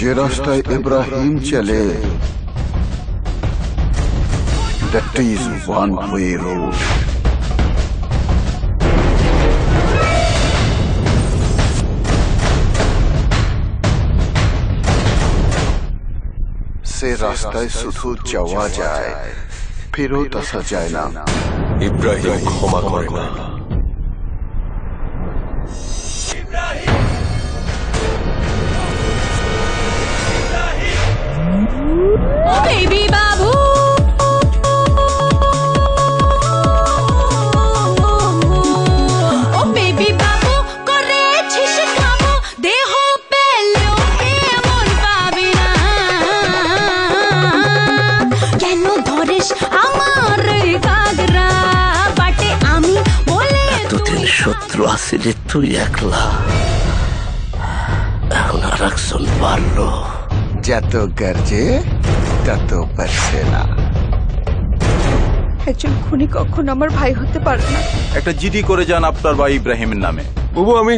যে রাস্তায় ইব্রাহিম চলে, that is one way road. সে রাস্তায় শুধু যাওয়া যায়, ফেরত আসা যায় না। ইব্রাহিম ক্ষমা করে না। ও বেবি বাবু, ও বেবি বাবু করেছিস কামো, দেহ পেলেও এমন পাবি না। কেন ধরিস আমার গাগরা বাটে, আমি বলে এতদিন শত্রু আসিলি তুই একলা, এখন আর একজন পারলো। যত গর্জে তত বর্ষে না। একজন খুনি কখন আমার ভাই হতে পারে না। একটা জিডি করে যান আপনার ভাই ইব্রাহিমের নামে। বুবু আমি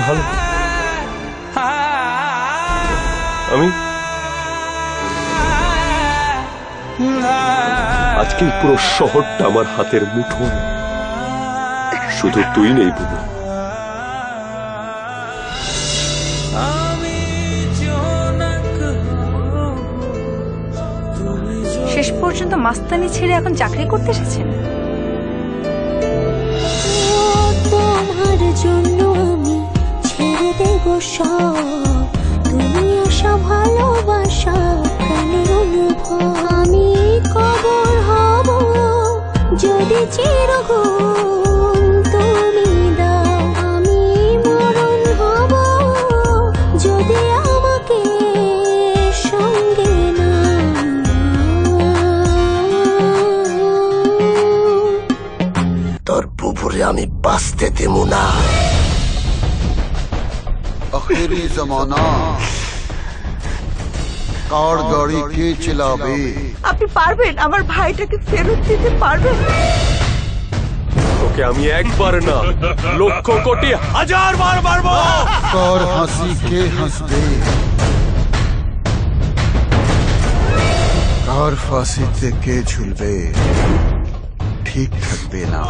ভালো, আজকে পুরো শহরটা আমার হাতের মুঠোয়, শুধু তুই নেই বুবু। শেষ পর্যন্ত মাস্তানি ছেড়ে এখন চাকরি করতে এসেছেন। তোমার জন্য আমি ছেড়ে দেব সব, তুমি আসা ভালোবাসা প্রাণের অনুভব। আমি কবর হব যদি চিরগুণ তুমি দাও, আমি মরণ হব যদি আমাকে সঙ্গে না। তোর বুবুরে আমি বাঁচতে দেব না। আখেরি জমানা, কার গাড়ি কে চালাবে? আপনি পারবেন আমার ভাইটাকে ফেরত দিতে পারবেন? তোকে আমি একবার না লক্ষ কোটি হাজার বার মারবো। কার হাসি কে হাসবে? কার ফাঁসিতে কে ঝুলবে? ঠিক থাকবে না।